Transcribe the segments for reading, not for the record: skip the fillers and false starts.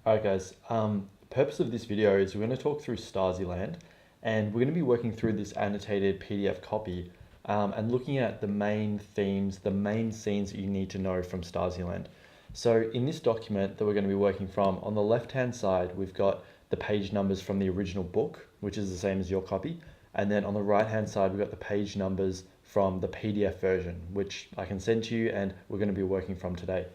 Alright guys, the purpose of this video is we're going to talk through Stasiland, and we're going to be working through this annotated PDF copy and looking at the main themes, the main scenes that you need to know from Stasiland. So in this document that we're going to be working from, on the left hand side we've got the page numbers from the original book, which is the same as your copy, and then on the right hand side we've got the page numbers from the PDF version, which I can send to you and we're going to be working from today.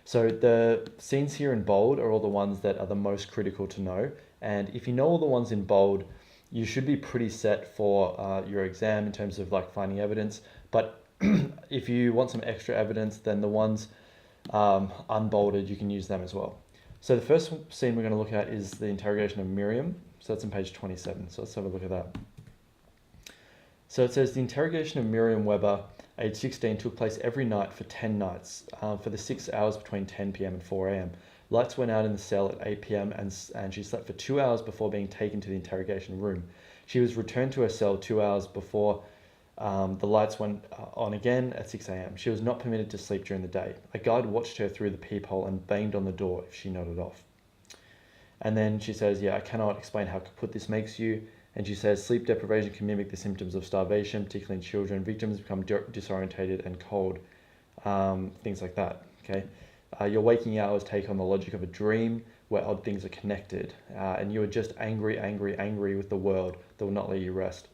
So the scenes here in bold are all the ones that are the most critical to know. And if you know all the ones in bold, you should be pretty set for your exam in terms of like finding evidence. But if you want some extra evidence, then the ones unbolded, you can use them as well. So the first scene we're going to look at is the interrogation of Miriam. So that's on page 27. So let's have a look at that. So it says the interrogation of Miriam Weber, age 16, took place every night for 10 nights, for the 6 hours between 10 p.m. and 4 a.m. Lights went out in the cell at 8 p.m. and she slept for 2 hours before being taken to the interrogation room. She was returned to her cell 2 hours before the lights went on again at 6 a.m. She was not permitted to sleep during the day. A guard watched her through the peephole and banged on the door if she nodded off. And then she says, I cannot explain how kaput this makes you. And she says, sleep deprivation can mimic the symptoms of starvation, particularly in children. Victims become disorientated and cold, things like that, okay? Your waking hours take on the logic of a dream where odd things are connected, and you are just angry with the world that will not let you rest.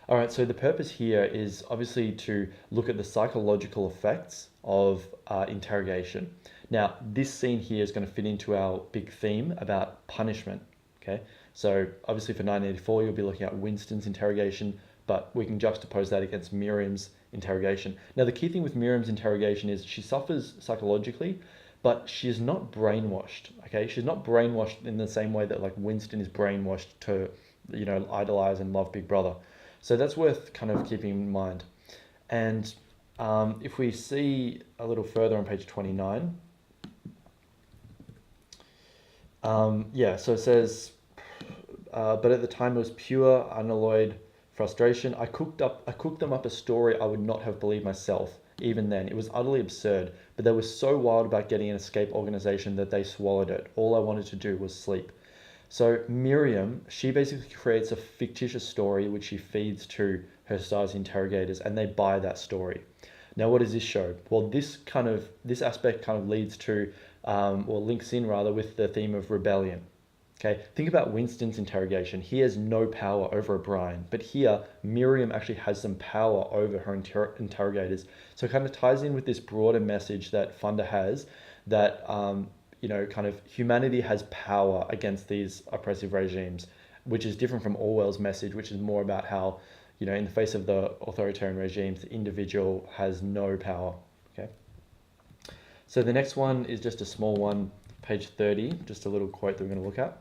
All right, so the purpose here is obviously to look at the psychological effects of interrogation. Now, this scene here is going to fit into our big theme about punishment, okay? So obviously for 1984, you'll be looking at Winston's interrogation, but we can juxtapose that against Miriam's interrogation. Now, the key thing with Miriam's interrogation is she suffers psychologically, but she is not brainwashed, okay? She's not brainwashed in the same way that like Winston is brainwashed to, idolize and love Big Brother. So that's worth kind of keeping in mind. And if we see a little further on page 29, so it says, but at the time it was pure, unalloyed frustration. I cooked them up a story I would not have believed myself. Even then, it was utterly absurd, but they were so wild about getting an escape organization that they swallowed it. All I wanted to do was sleep. So Miriam, she basically creates a fictitious story which she feeds to her Stasi interrogators, and they buy that story. Now, what does this show? Well, this aspect kind of leads to, or links in rather, with the theme of rebellion. Okay, think about Winston's interrogation. He has no power over O'Brien, but here Miriam actually has some power over her interrogators. So it kind of ties in with this broader message that Funda has, that kind of humanity has power against these oppressive regimes, which is different from Orwell's message, which is more about how, in the face of the authoritarian regimes, the individual has no power. Okay. So the next one is just a small one, page 30, just a little quote that we're going to look at.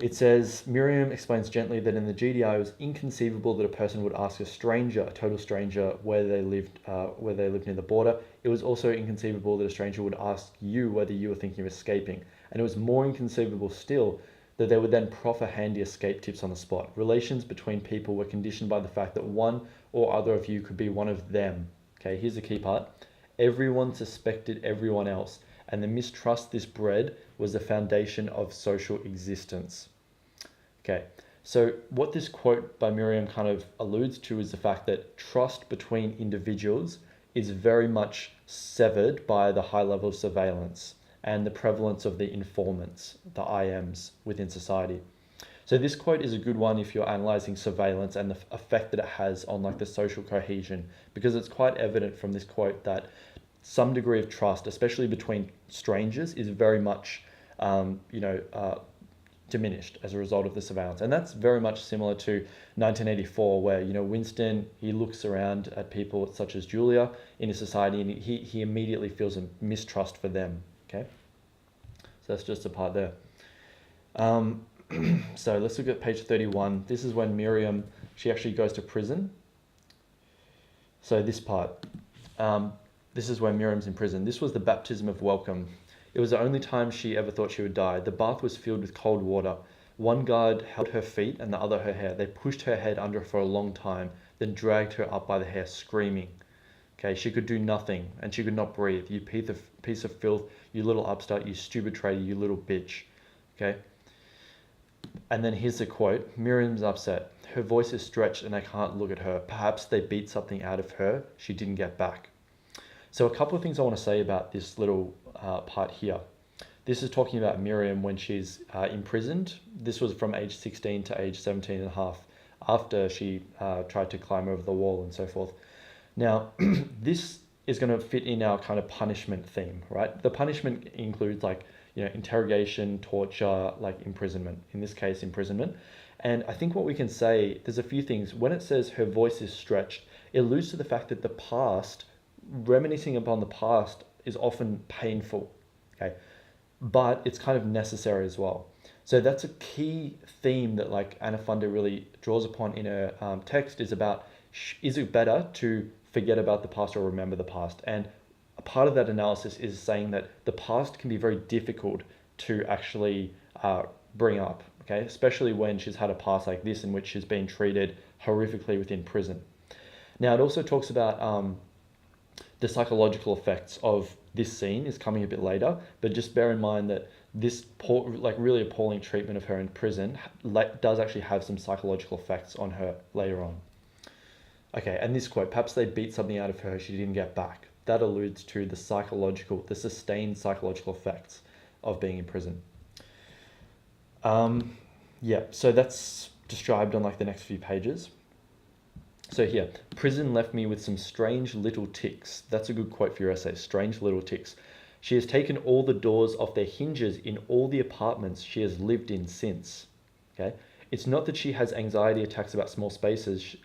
It says, Miriam explains gently that in the GDI it was inconceivable that a person would ask a total stranger, whether they lived near the border. It was also inconceivable that a stranger would ask you whether you were thinking of escaping. And it was more inconceivable still that they would then proffer handy escape tips on the spot. Relations between people were conditioned by the fact that one or other of you could be one of them. Okay, here's the key part. Everyone suspected everyone else, and the mistrust this bred was the foundation of social existence. Okay, so what this quote by Miriam kind of alludes to is the fact that trust between individuals is very much severed by the high level of surveillance and the prevalence of the informants, the IMs within society. So this quote is a good one if you're analyzing surveillance and the effect that it has on like the social cohesion, because it's quite evident from this quote that some degree of trust, especially between strangers, is very much, diminished as a result of the surveillance. And that's very much similar to 1984, where, Winston, he looks around at people such as Julia in his society, and he immediately feels a mistrust for them, okay? So that's just a part there. So let's look at page 31. This is when Miriam, she actually goes to prison. So this part. This is when Miriam's in prison. This was the baptism of welcome. It was the only time she ever thought she would die. The bath was filled with cold water. One guard held her feet and the other her hair. They pushed her head under for a long time, then dragged her up by the hair, screaming. Okay, she could do nothing and she could not breathe. You piece of filth, you little upstart, you stupid traitor, you little bitch. Okay. And then here's the quote. Miriam's upset. Her voice is stretched and I can't look at her. Perhaps they beat something out of her she didn't get back. So a couple of things I want to say about this little part here. This is talking about Miriam when she's imprisoned. This was from age 16 to age 17 and a half after she tried to climb over the wall and so forth. Now, this is going to fit in our kind of punishment theme, right? The punishment includes like, interrogation, torture, like imprisonment, in this case, imprisonment. And I think what we can say, there's a few things. When it says her voice is stretched, it alludes to the fact that the past, reminiscing upon the past is often painful, okay? But it's kind of necessary as well. So that's a key theme that like Anna Funder really draws upon in her text is about, is it better to forget about the past or remember the past? And a part of that analysis is saying that the past can be very difficult to actually bring up, okay? Especially when she's had a past like this in which she's been treated horrifically within prison. Now, it also talks about the psychological effects of this scene is coming a bit later, but just bear in mind that this really appalling treatment of her in prison does actually have some psychological effects on her later on. Okay, and this quote, perhaps they beat something out of her she didn't get back. That alludes to the sustained psychological effects of being in prison. Yeah, so that's described on like the next few pages. So here, prison left me with some strange little ticks. That's a good quote for your essay, strange little ticks. She has taken all the doors off their hinges in all the apartments she has lived in since. Okay, it's not that she has anxiety attacks about small spaces.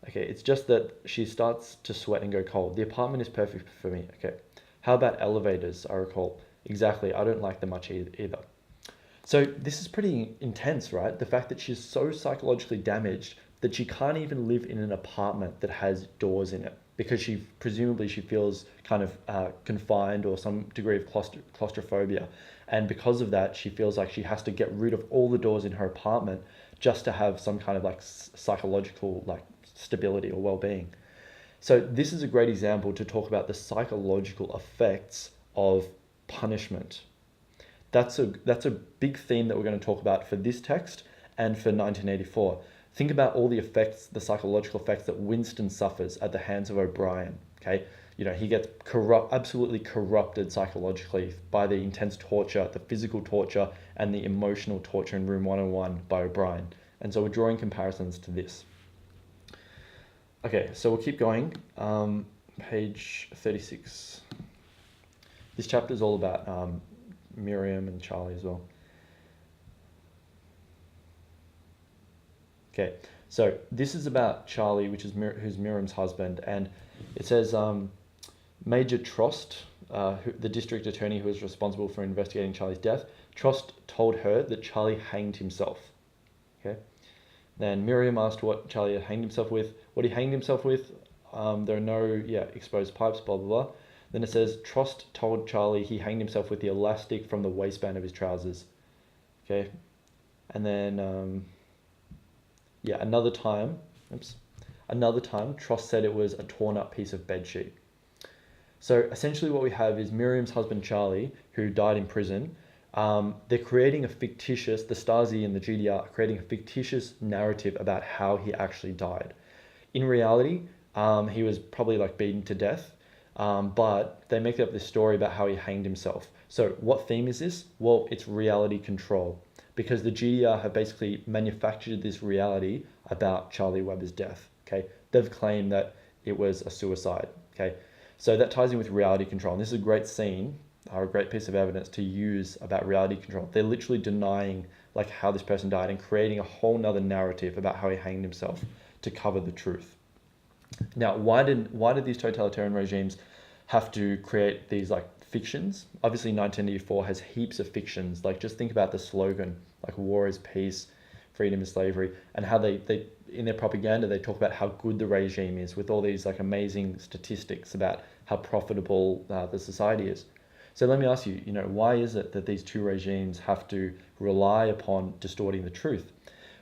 Okay, it's just that she starts to sweat and go cold. The apartment is perfect for me. Okay, how about elevators? I recall. Exactly, I don't like them much either. So this is pretty intense, right? The fact that she's so psychologically damaged that she can't even live in an apartment that has doors in it because she feels kind of confined or some degree of claustrophobia. And because of that, she feels like she has to get rid of all the doors in her apartment just to have some kind of like psychological like stability or well-being. So this is a great example to talk about the psychological effects of punishment. That's a big theme that we're going to talk about for this text and for 1984. Think about all the effects, the psychological effects that Winston suffers at the hands of O'Brien. Okay, he gets absolutely corrupted psychologically by the intense torture, the physical torture, and the emotional torture in Room 101 by O'Brien. And so we're drawing comparisons to this. Okay, so we'll keep going. Page 36. This chapter is all about Miriam and Charlie as well. Okay, so this is about Charlie, who's Miriam's husband, and it says Major Trost, the district attorney who was responsible for investigating Charlie's death, Trost told her that Charlie hanged himself. Okay, then Miriam asked what Charlie had hanged himself with. What he hanged himself with, there are no exposed pipes, blah, blah, blah. Then it says Trost told Charlie he hanged himself with the elastic from the waistband of his trousers. Okay, and then another time, Trost said it was a torn up piece of bedsheet. So essentially what we have is Miriam's husband Charlie, who died in prison. They're creating the Stasi and the GDR are creating a fictitious narrative about how he actually died. In reality, he was probably like beaten to death, but they make up this story about how he hanged himself. So what theme is this? Well, it's reality control, because the GDR have basically manufactured this reality about Charlie Webber's death. Okay, they've claimed that it was a suicide. Okay, so that ties in with reality control, and this is a great scene, or a great piece of evidence to use about reality control. They're literally denying like how this person died and creating a whole nother narrative about how he hanged himself to cover the truth. Now, why did these totalitarian regimes have to create these like fictions? Obviously 1984 has heaps of fictions. Like just think about the slogan, like war is peace, freedom is slavery, and how they in their propaganda they talk about how good the regime is with all these like amazing statistics about how profitable the society is. So let me ask you, why is it that these two regimes have to rely upon distorting the truth?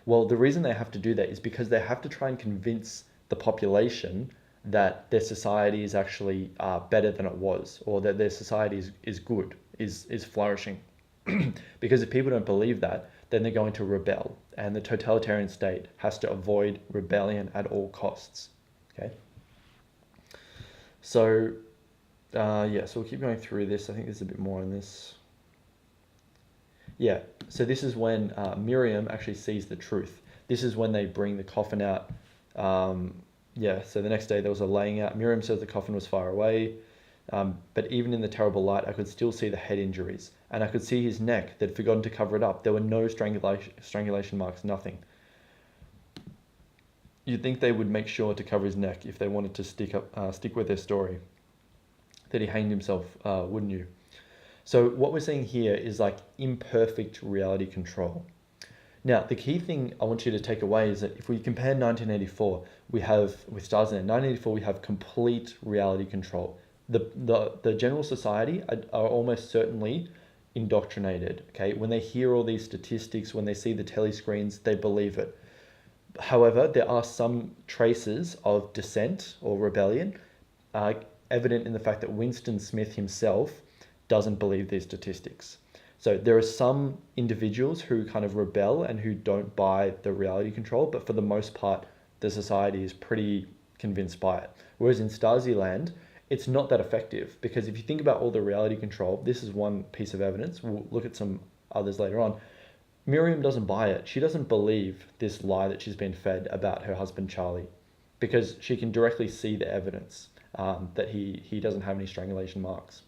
Well, the reason they have to do that is because they have to try and convince the population that their society is actually better than it was, or that their society is good, is flourishing. Because if people don't believe that, then they're going to rebel, and the totalitarian state has to avoid rebellion at all costs. Okay. So, yeah, so we'll keep going through this. I think there's a bit more on this. Yeah, so this is when Miriam actually sees the truth. This is when they bring the coffin out. Yeah, so the next day there was a laying out. Miriam says the coffin was far away, but even in the terrible light, I could still see the head injuries, and I could see his neck. They'd forgotten to cover it up. There were no strangulation marks, nothing. You'd think they would make sure to cover his neck if they wanted to stick with their story that he hanged himself, wouldn't you? So what we're seeing here is like imperfect reality control. Now, the key thing I want you to take away is that if we compare 1984, we have, with Stars in 1984, we have complete reality control. The general society are almost certainly indoctrinated, okay? When they hear all these statistics, when they see the telescreens, they believe it. However, there are some traces of dissent or rebellion, evident in the fact that Winston Smith himself doesn't believe these statistics. So there are some individuals who kind of rebel and who don't buy the reality control, but for the most part, the society is pretty convinced by it. Whereas in Stasi land, it's not that effective, because if you think about all the reality control, this is one piece of evidence. We'll look at some others later on. Miriam doesn't buy it. She doesn't believe this lie that she's been fed about her husband, Charlie, because she can directly see the evidence that he doesn't have any strangulation marks.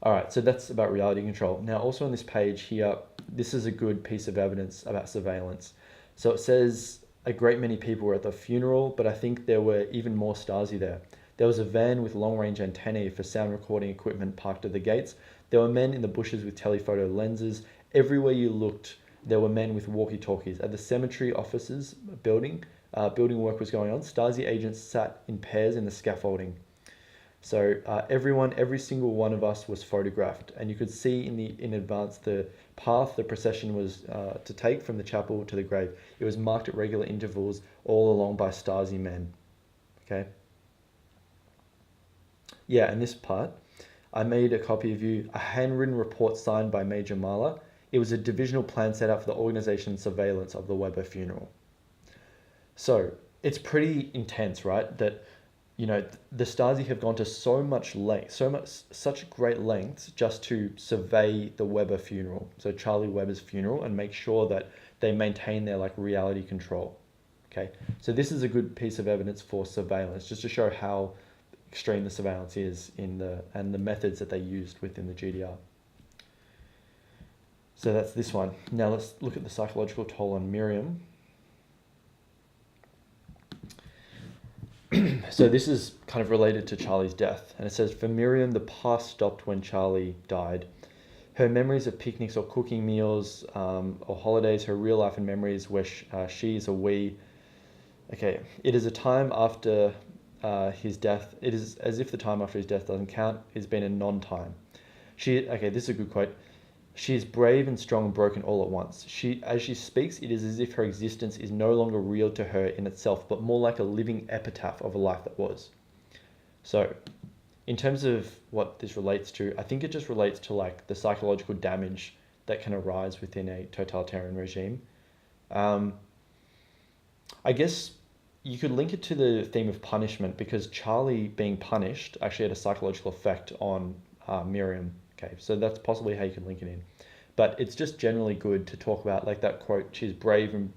All right, so that's about reality control. Now, also on this page here, this is a good piece of evidence about surveillance. So it says a great many people were at the funeral, but I think there were even more Stasi there. There was a van with long-range antennae for sound recording equipment parked at the gates. There were men in the bushes with telephoto lenses. Everywhere you looked, there were men with walkie-talkies. At the cemetery offices building work was going on. Stasi agents sat in pairs in the scaffolding. So every single one of us was photographed, and you could see in advance the path the procession was to take from the chapel to the grave. It was marked at regular intervals all along by Stasi men. Okay. Yeah, and this part, I made a copy of you, a handwritten report signed by Major Mahler. It was a divisional plan set out for the organization and surveillance of the Weber funeral. So it's pretty intense, right? That, you know, the Stasi have gone to such great lengths just to survey the Weber funeral, so Charlie Weber's funeral, and make sure that they maintain their like reality control. Okay, so this is a good piece of evidence for surveillance, just to show how extreme the surveillance is and the methods that they used within the GDR. So that's this one. Now let's look at the psychological toll on Miriam. So this is kind of related to Charlie's death. And it says, for Miriam, the past stopped when Charlie died. Her memories of picnics or cooking meals or holidays, her real life and memories where she is a we. Okay, it is a time after his death. It is as if the time after his death doesn't count. It's been a non-time. Okay, this is a good quote. She is brave and strong and broken all at once. As she speaks, it is as if her existence is no longer real to her in itself, but more like a living epitaph of a life that was. So, in terms of what this relates to, I think it just relates to like the psychological damage that can arise within a totalitarian regime. I guess you could link it to the theme of punishment, because Charlie being punished actually had a psychological effect on Miriam. Okay, so that's possibly how you can link it in. But it's just generally good to talk about like that quote, she's brave. And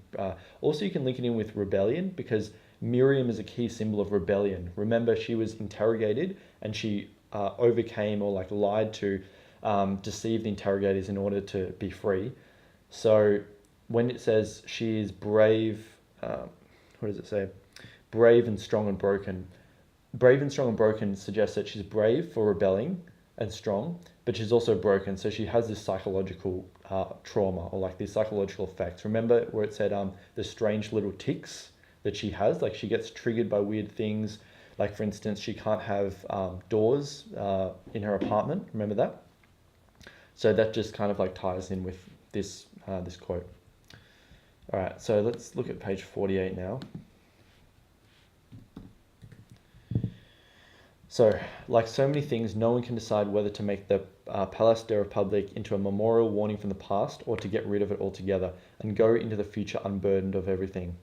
also you can link it in with rebellion, because Miriam is a key symbol of rebellion. Remember, she was interrogated and she overcame or like lied to deceive the interrogators in order to be free. So when it says she is brave, what does it say? Brave and strong and broken. Brave and strong and broken suggests that she's brave for rebelling and strong, but she's also broken. So she has this psychological trauma, or like these psychological effects. Remember where it said the strange little tics that she has, like she gets triggered by weird things. Like for instance, she can't have doors in her apartment. Remember that? So that just kind of like ties in with this this quote. All right, so let's look at page 48 now. So, like so many things, no one can decide whether to make the Place de Republique into a memorial warning from the past or to get rid of it altogether and go into the future unburdened of everything.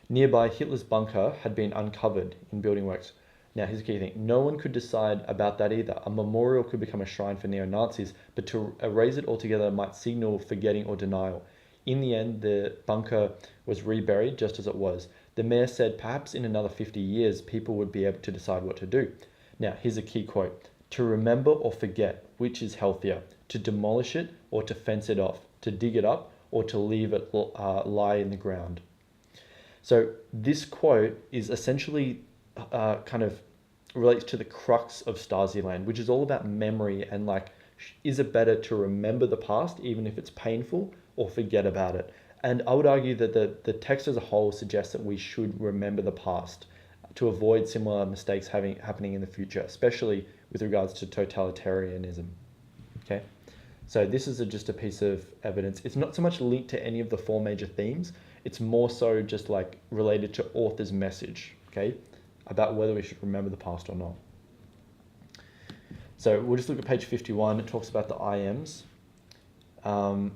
Nearby, Hitler's bunker had been uncovered in building works. Now, here's the key thing. No one could decide about that either. A memorial could become a shrine for neo-Nazis, but to erase it altogether might signal forgetting or denial. In the end, the bunker was reburied just as it was. The mayor said perhaps in another 50 years, people would be able to decide what to do. Now, here's a key quote. To remember or forget, which is healthier? To demolish it or to fence it off? To dig it up or to leave it lie in the ground? So this quote is essentially kind of relates to the crux of Stasi-Land, which is all about memory and like, is it better to remember the past, even if it's painful, or forget about it? And I would argue that the text as a whole suggests that we should remember the past to avoid similar mistakes happening in the future, especially with regards to totalitarianism. Okay, so this is just a piece of evidence. It's not so much linked to any of the four major themes. It's more so just like related to author's message, okay, about whether we should remember the past or not. So we'll just look at page 51. It talks about the IMs. So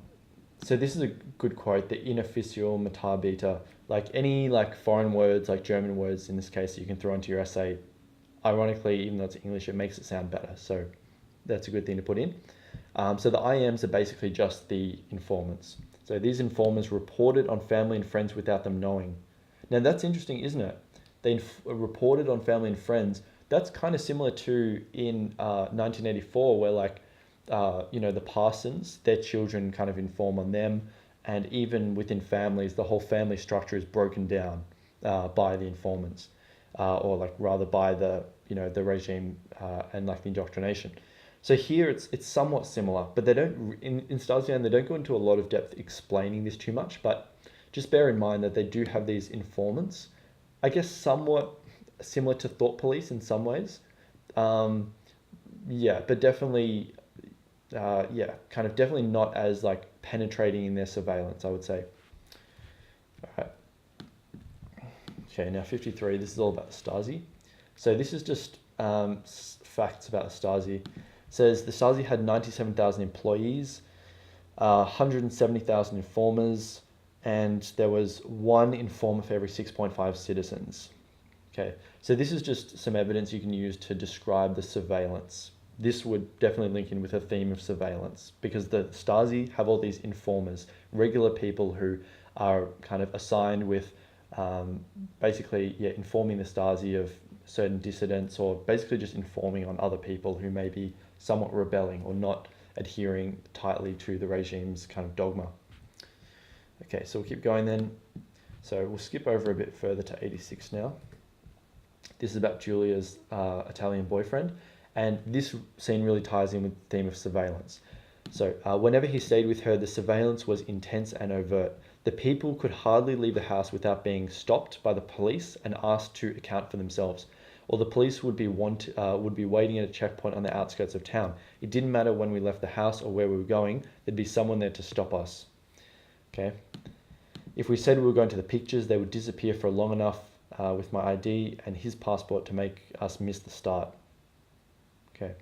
this is a good quote, the inofficial Metarbieter. Like any like foreign words, like German words in this case, you can throw into your essay. Ironically, even though it's English, it makes it sound better. So that's a good thing to put in. So the IMs are basically just the informants. So these informers reported on family and friends without them knowing. Now that's interesting, isn't it? They reported on family and friends. That's kind of similar to in 1984, where like, the Parsons, their children kind of inform on them. And even within families, the whole family structure is broken down by the informants, or like rather by the regime and like the indoctrination. So here it's somewhat similar, but they don't in Stasi-Land they don't go into a lot of depth explaining this too much. But just bear in mind that they do have these informants, I guess somewhat similar to thought police in some ways. But definitely, kind of definitely not as like penetrating in their surveillance, I would say. All right. Okay, now 53, this is all about the Stasi. So this is just facts about the Stasi. It says the Stasi had 97,000 employees, 170,000 informers, and there was one informer for every 6.5 citizens. Okay, so this is just some evidence you can use to describe the surveillance. This would definitely link in with a theme of surveillance because the Stasi have all these informers, regular people who are kind of assigned with informing the Stasi of certain dissidents or basically just informing on other people who may be somewhat rebelling or not adhering tightly to the regime's kind of dogma. Okay, so we'll keep going then. So we'll skip over a bit further to 86 now. This is about Giulia's Italian boyfriend. And this scene really ties in with the theme of surveillance. So whenever he stayed with her, the surveillance was intense and overt. The people could hardly leave the house without being stopped by the police and asked to account for themselves. Or the police would be waiting at a checkpoint on the outskirts of town. It didn't matter when we left the house or where we were going, there'd be someone there to stop us. Okay. If we said we were going to the pictures, they would disappear for long enough with my ID and his passport to make us miss the start. Okay.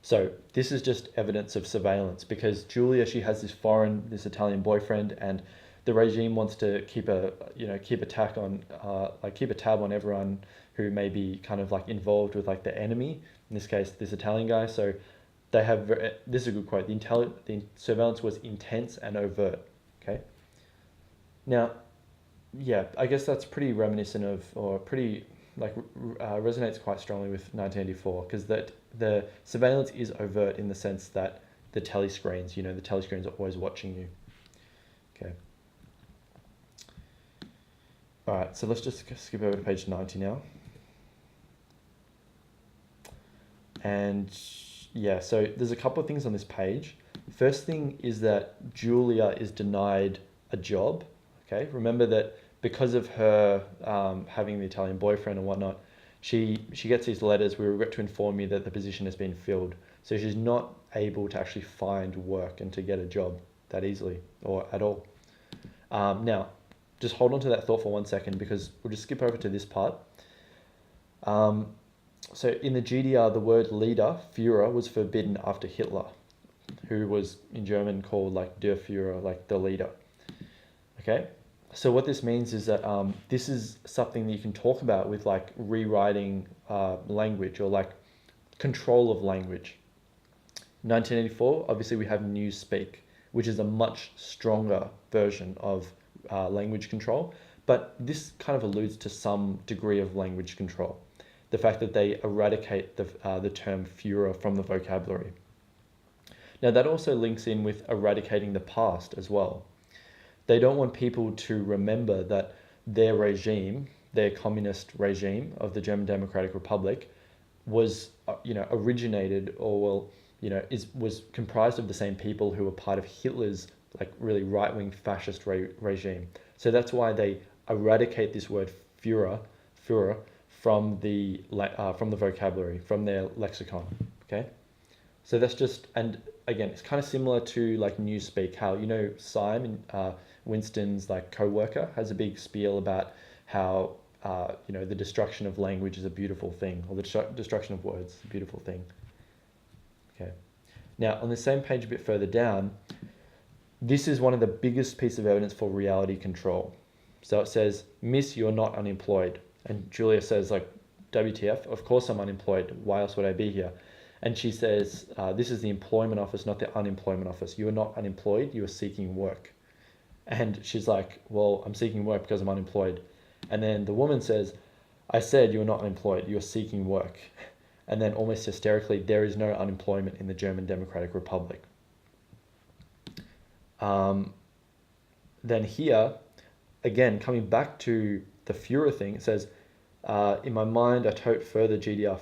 So this is just evidence of surveillance because Giulia, she has this Italian boyfriend, and the regime wants to keep a tab on everyone who may be kind of like involved with like the enemy. In this case, this Italian guy. So they have this is a good quote. The surveillance was intense and overt. Okay. Now, yeah, I guess that's pretty reminiscent of, or pretty resonates quite strongly with 1984 because that the surveillance is overt in the sense that the telescreens are always watching you. Okay. All right, so let's just skip over to page 90 now. And yeah, so there's a couple of things on this page. First thing is that Giulia is denied a job. Okay, remember that because of her having the Italian boyfriend and whatnot, she gets these letters, we regret to inform you that the position has been filled. So she's not able to actually find work and to get a job that easily or at all. Now, just hold on to that thought for 1 second because we'll just skip over to this part. So in the GDR, the word leader, Führer, was forbidden after Hitler, who was in German called like Der Führer, like the leader. Okay, so what this means is that this is something that you can talk about with like rewriting language or like control of language. 1984, obviously we have Newspeak, which is a much stronger version of language control, but this kind of alludes to some degree of language control. The fact that they eradicate the term Führer from the vocabulary. Now that also links in with eradicating the past as well. They don't want people to remember that their regime, their communist regime of the German Democratic Republic, was originated or was comprised of the same people who were part of Hitler's like really right-wing fascist regime. So that's why they eradicate this word Führer from the vocabulary, from their lexicon. Okay, so that's just, and again, it's kind of similar to like Newspeak, how Simon, Winston's like co-worker, has a big spiel about how the destruction of language is a beautiful thing, or the destruction of words is a beautiful thing. Okay. Now, on the same page a bit further down, this is one of the biggest pieces of evidence for reality control. So it says, "Miss, you're not unemployed." And Julia says, like, WTF? Of course I'm unemployed. Why else would I be here? And she says, this is the employment office, not the unemployment office. You are not unemployed, you are seeking work. And she's like, well, I'm seeking work because I'm unemployed. And then the woman says, I said you're not unemployed, you're seeking work. And then almost hysterically, there is no unemployment in the German Democratic Republic. Then here, again, coming back to the Führer thing, it says, in my mind, I tote further GDR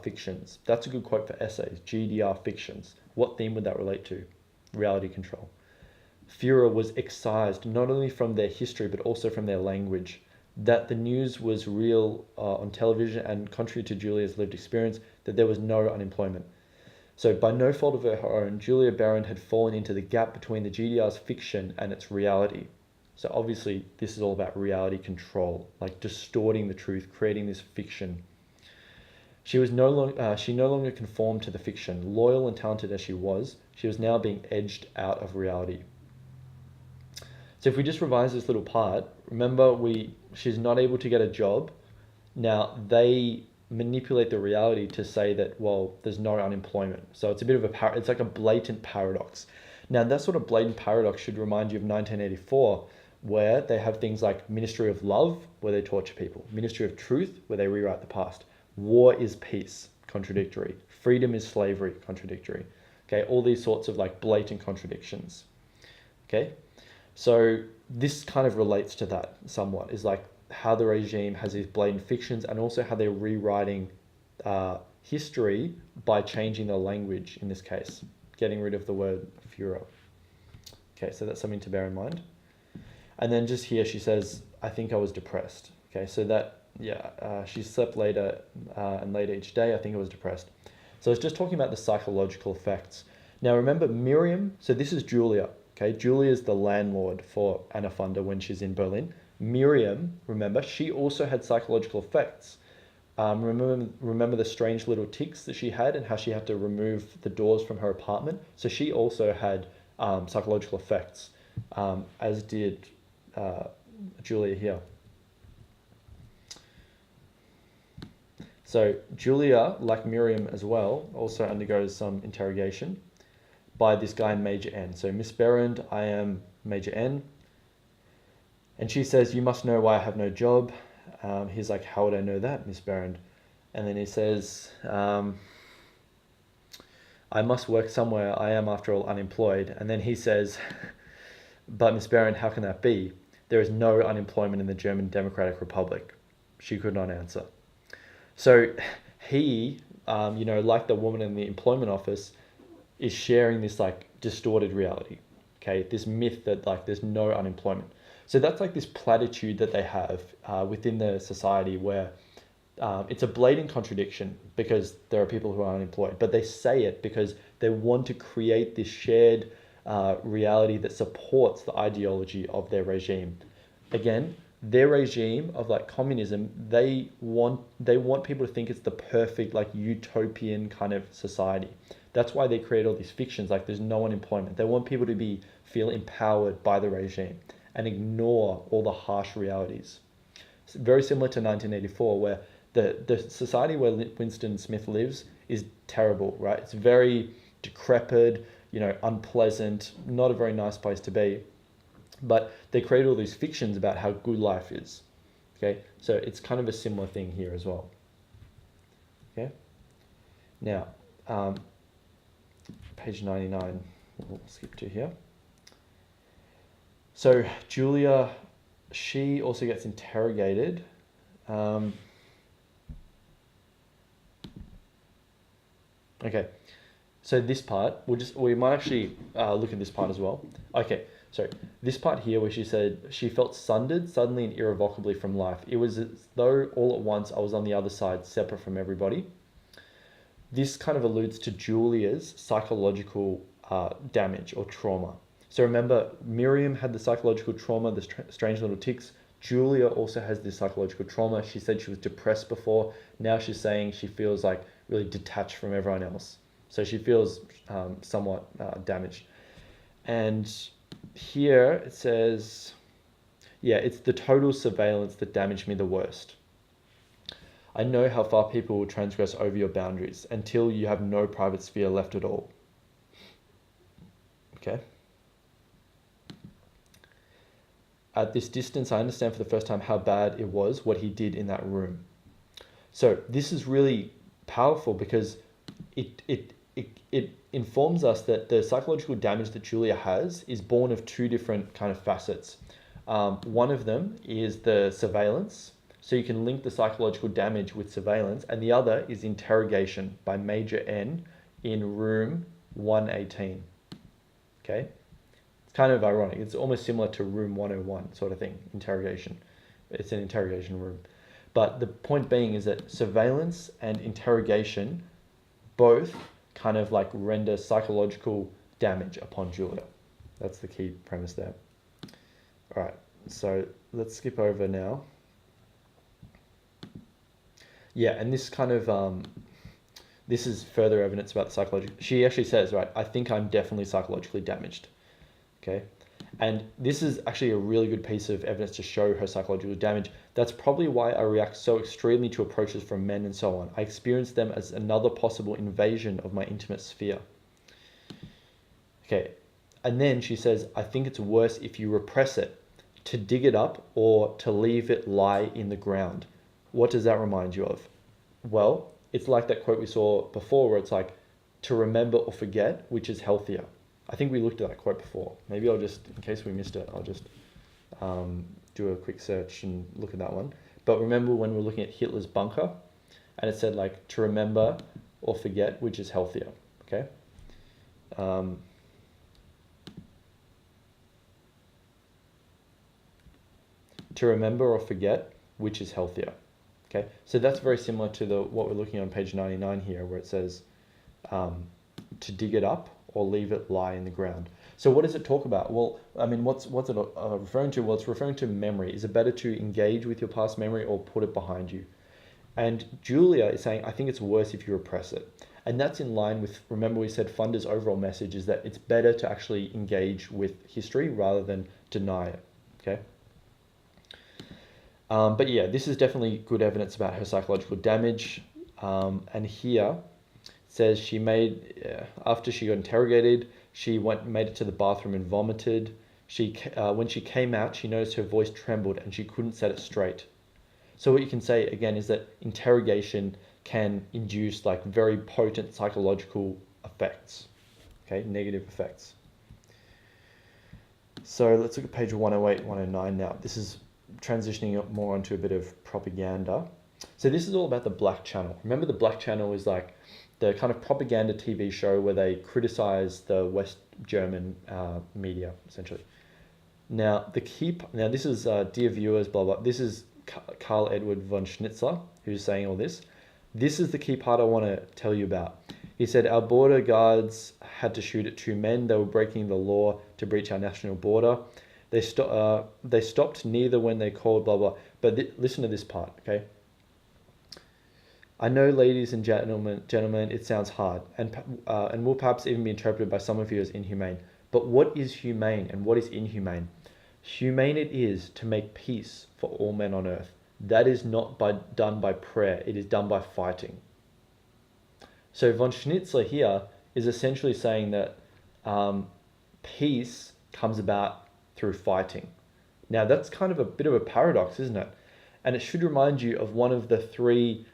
fictions. That's a good quote for essays, GDR fictions. What theme would that relate to? Reality control. Führer was excised not only from their history, but also from their language. That the news was real on television, and contrary to Julia's lived experience, that there was no unemployment. So by no fault of her own, Julia Barron had fallen into the gap between the GDR's fiction and its reality. So obviously this is all about reality control, like distorting the truth, creating this fiction. She no longer conformed to the fiction. Loyal and talented as she was now being edged out of reality. So if we just revise this little part, remember she's not able to get a job. Now they manipulate the reality to say that, well, there's no unemployment. So it's a bit of it's like a blatant paradox. Now that sort of blatant paradox should remind you of 1984, where they have things like Ministry of Love, where they torture people, Ministry of Truth, where they rewrite the past, war is peace, contradictory, freedom is slavery, contradictory. Okay, all these sorts of like blatant contradictions. Okay, so this kind of relates to that somewhat, is like how the regime has these blatant fictions, and also how they're rewriting history by changing the language, in this case, getting rid of the word Führer. Okay, so that's something to bear in mind. And then just here she says, I think I was depressed. Okay, so that, she slept later and later each day. I think I was depressed. So it's just talking about the psychological effects. Now remember Miriam, so this is Julia. Okay, Julia is the landlord for Anna Funder when she's in Berlin. Miriam, remember, she also had psychological effects. Remember the strange little tics that she had and how she had to remove the doors from her apartment? So she also had psychological effects, as did Julia here. So Julia, like Miriam as well, also undergoes some interrogation by this guy Major N. So Miss Berend, I am Major N. And she says, you must know why I have no job. He's like, how would I know that, Miss Berend? And then he says, I must work somewhere. I am, after all, unemployed. And then he says, but Miss Berend, how can that be? There is no unemployment in the German Democratic Republic. She could not answer. So he, like the woman in the employment office, is sharing this like distorted reality. Okay, this myth that like there's no unemployment. So that's like this platitude that they have within the society, where it's a blatant contradiction because there are people who are unemployed, but they say it because they want to create this shared reality that supports the ideology of their regime. Again, their regime of like communism, they want people to think it's the perfect like utopian kind of society. That's why they create all these fictions like there's no unemployment. They want people to feel empowered by the regime and ignore all the harsh realities. It's very similar to 1984, where the society where Winston Smith lives is terrible, right? It's very decrepit, unpleasant, not a very nice place to be. But they create all these fictions about how good life is. Okay, so it's kind of a similar thing here as well. Okay, now page 99, we'll skip to here. So Julia, she also gets interrogated. Okay, so this part, we might actually look at this part as well. Okay, so this part here where she said she felt sundered suddenly and irrevocably from life. It was as though all at once I was on the other side, separate from everybody. This kind of alludes to Julia's psychological damage or trauma. So remember, Miriam had the psychological trauma, the strange little tics. Julia also has this psychological trauma. She said she was depressed before. Now she's saying she feels like really detached from everyone else. So she feels somewhat damaged. And here it says, yeah, it's the total surveillance that damaged me the worst. I know how far people will transgress over your boundaries until you have no private sphere left at all. Okay. At this distance, I understand for the first time how bad it was what he did in that room. So this is really powerful because it informs us that the psychological damage that Julia has is born of two different kind of facets. One of them is the surveillance. So you can link the psychological damage with surveillance, and the other is interrogation by Major N in room 118. Okay? It's kind of ironic. It's almost similar to room 101 sort of thing, interrogation. It's an interrogation room. But the point being is that surveillance and interrogation both kind of like render psychological damage upon Julia. That's the key premise there. All right, so let's skip over now. Yeah, and this kind of, this is further evidence about the psychological. She actually says, right, I think I'm definitely psychologically damaged. Okay. And this is actually a really good piece of evidence to show her psychological damage. That's probably why I react so extremely to approaches from men and so on. I experience them as another possible invasion of my intimate sphere. Okay. And then she says, I think it's worse if you repress it, to dig it up or to leave it lie in the ground. What does that remind you of? Well, it's like that quote we saw before where it's like, to remember or forget, which is healthier. I think we looked at that quote before. Maybe I'll just, in case we missed it, I'll just do a quick search and look at that one. But remember when we were looking at Hitler's bunker and it said like, to remember or forget, which is healthier, okay? To remember or forget, which is healthier. Okay, so that's very similar to what we're looking on page 99 here, where it says to dig it up or leave it lie in the ground. So what does it talk about? Well, I mean, what's it referring to? Well, it's referring to memory. Is it better to engage with your past memory or put it behind you? And Julia is saying, I think it's worse if you repress it. And that's in line with, remember we said Funda's overall message is that it's better to actually engage with history rather than deny it, okay? But yeah, this is definitely good evidence about her psychological damage. And here it says she after she got interrogated, she made it to the bathroom and vomited. When she came out, she noticed her voice trembled and she couldn't set it straight. So what you can say again is that interrogation can induce like very potent psychological effects, okay, negative effects. So let's look at page 108, 109 now. This is transitioning more onto a bit of propaganda. So this is all about the Black Channel. Remember the Black Channel is like the kind of propaganda TV show where they criticize the West German media, essentially. Now, this is, dear viewers, blah, blah. This is Karl Edward von Schnitzler, who's saying all this. This is the key part I want to tell you about. He said, our border guards had to shoot at two men. They were breaking the law to breach our national border. They stopped neither when they called blah blah. But listen to this part, okay? I know, ladies and gentlemen, it sounds hard, and will perhaps even be interpreted by some of you as inhumane. But what is humane and what is inhumane? Humane it is to make peace for all men on earth. That is not done by prayer; it is done by fighting. So von Schnitzler here is essentially saying that peace comes about through fighting. Now that's kind of a bit of a paradox, isn't it? And it should remind you of one of the three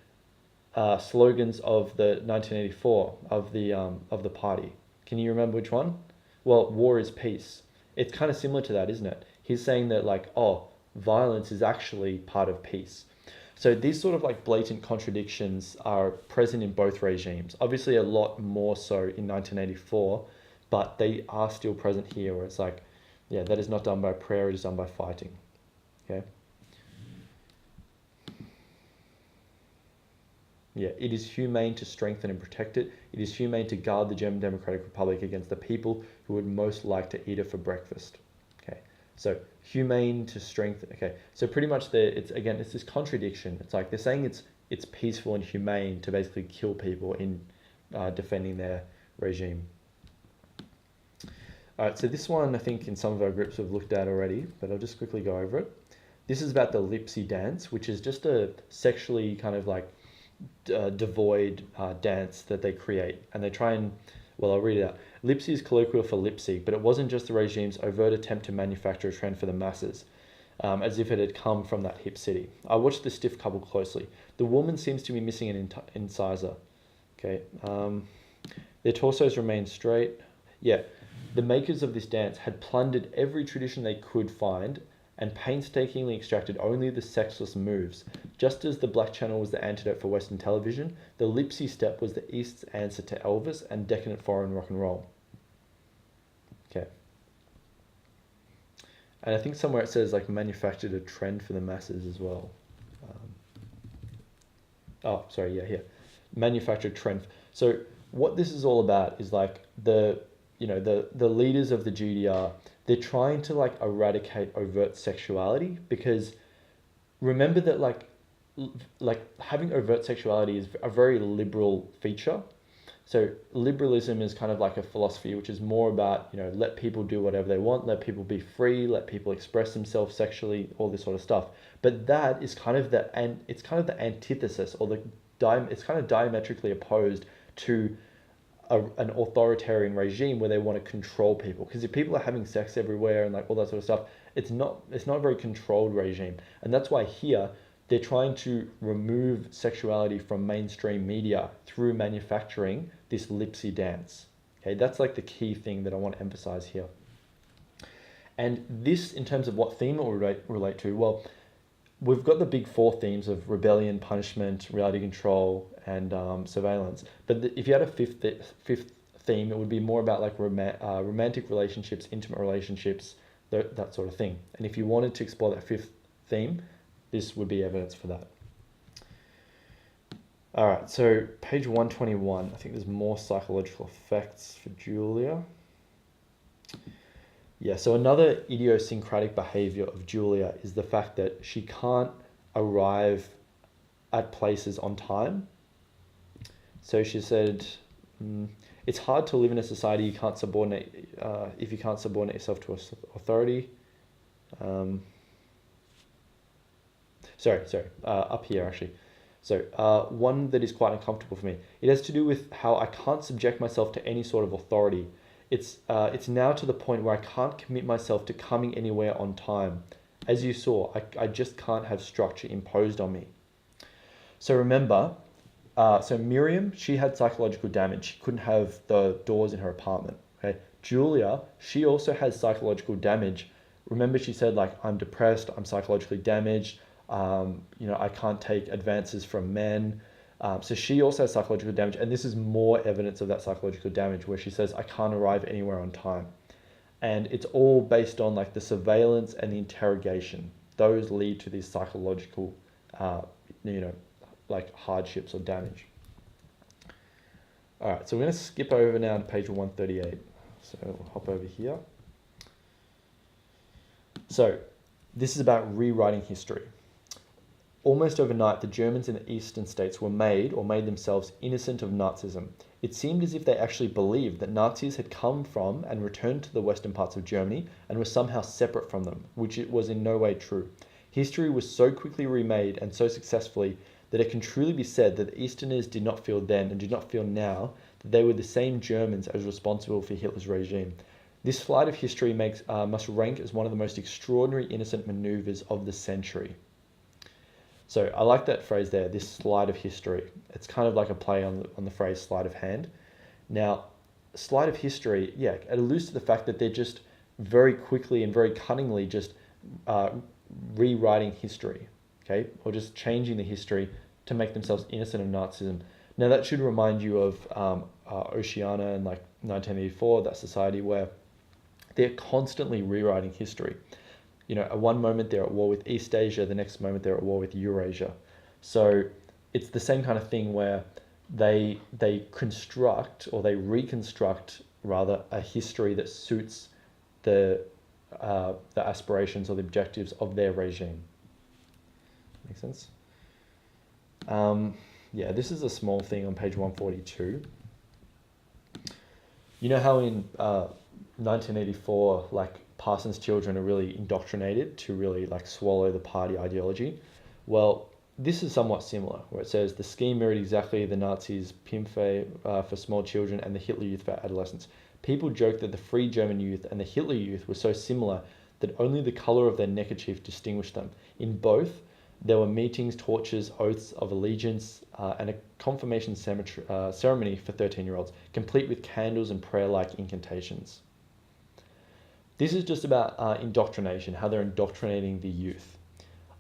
slogans of the 1984 of the party. Can you remember which one? Well, war is peace. It's kind of similar to that, isn't it? He's saying that like, oh, violence is actually part of peace. So these sort of like blatant contradictions are present in both regimes. Obviously a lot more so in 1984, but they are still present here where it's like, yeah, that is not done by prayer, it is done by fighting. Okay? Yeah, it is humane to strengthen and protect it. It is humane to guard the German Democratic Republic against the people who would most like to eat it for breakfast. Okay, so humane to strengthen. Okay, so pretty much it's this contradiction. It's like they're saying it's peaceful and humane to basically kill people in defending their regime. All right, so this one I think in some of our groups we've looked at already, but I'll just quickly go over it. This is about the Lipsy dance, which is just a sexually kind of like devoid dance that they create, and they try and, well, I'll read it out. Lipsy is colloquial for Lipsy, but it wasn't just the regime's overt attempt to manufacture a trend for the masses, as if it had come from that hip city. I watched the stiff couple closely. The woman seems to be missing an incisor. Okay, their torsos remain straight. Yeah, the makers of this dance had plundered every tradition they could find and painstakingly extracted only the sexless moves. Just as the Black Channel was the antidote for Western television, the Lipsy step was the East's answer to Elvis and decadent foreign rock and roll. Okay. And I think somewhere it says like manufactured a trend for the masses as well. Here. Manufactured trend. So what this is all about is like the leaders of the GDR, they're trying to like eradicate overt sexuality, because remember that like having overt sexuality is a very liberal feature. So liberalism is kind of like a philosophy which is more about, let people do whatever they want, let people be free, let people express themselves sexually, all this sort of stuff. But that is kind of the antithesis, or it's kind of diametrically opposed to an authoritarian regime where they want to control people. Because if people are having sex everywhere and like all that sort of stuff, it's not a very controlled regime. And that's why here they're trying to remove sexuality from mainstream media through manufacturing this Lipsy dance. Okay, that's like the key thing that I want to emphasize here. And this, in terms of what theme it will relate to, well, we've got the big four themes of rebellion, punishment, reality control, and surveillance. But if you had a fifth theme, it would be more about like romantic relationships, intimate relationships, that sort of thing. And if you wanted to explore that fifth theme, this would be evidence for that. All right, so page 121. I think there's more psychological effects for Julia. Yeah, so another idiosyncratic behavior of Julia is the fact that she can't arrive at places on time. So she said, it's hard to live in a society you can't subordinate if you can't subordinate yourself to authority. Up here actually. So one that is quite uncomfortable for me. It has to do with how I can't subject myself to any sort of authority. It's now to the point where I can't commit myself to coming anywhere on time. As you saw, I just can't have structure imposed on me. So remember, so Miriam, she had psychological damage. She couldn't have the doors in her apartment. Okay, Julia, she also has psychological damage. Remember, she said like, I'm depressed, I'm psychologically damaged. I can't take advances from men. So she also has psychological damage, and this is more evidence of that psychological damage, where she says, I can't arrive anywhere on time. And it's all based on like the surveillance and the interrogation. Those lead to these psychological, like hardships or damage. All right, so we're going to skip over now to page 138. So we'll hop over here. So this is about rewriting history. Almost overnight, the Germans in the eastern states were made themselves innocent of Nazism. It seemed as if they actually believed that Nazis had come from and returned to the western parts of Germany and were somehow separate from them, which it was in no way true. History was so quickly remade and so successfully that it can truly be said that the Easterners did not feel then and do not feel now that they were the same Germans as responsible for Hitler's regime. This flight of history must rank as one of the most extraordinary innocent maneuvers of the century. So I like that phrase there, this slide of history. It's kind of like a play on the phrase sleight of hand. Now, slide of history, yeah, it alludes to the fact that they're just very quickly and very cunningly just rewriting history, okay, or just changing the history to make themselves innocent of Nazism. Now that should remind you of Oceania in like 1984, that society where they're constantly rewriting history. You know, at one moment they're at war with East Asia, the next moment they're at war with Eurasia. So it's the same kind of thing where they construct or they reconstruct rather a history that suits the aspirations or the objectives of their regime. Make sense? Yeah, this is a small thing on page 142. You know how in 1984, like Parsons' children are really indoctrinated to really like swallow the party ideology? Well, this is somewhat similar, where it says the scheme mirrored exactly the Nazis' Pimpfe for small children and the Hitler Youth for adolescents. People joke that the Free German Youth and the Hitler Youth were so similar that only the colour of their neckerchief distinguished them. In both, there were meetings, torches, oaths of allegiance, and a confirmation ceremony for 13-year-olds, complete with candles and prayer-like incantations. This is just about indoctrination, how they're indoctrinating the youth.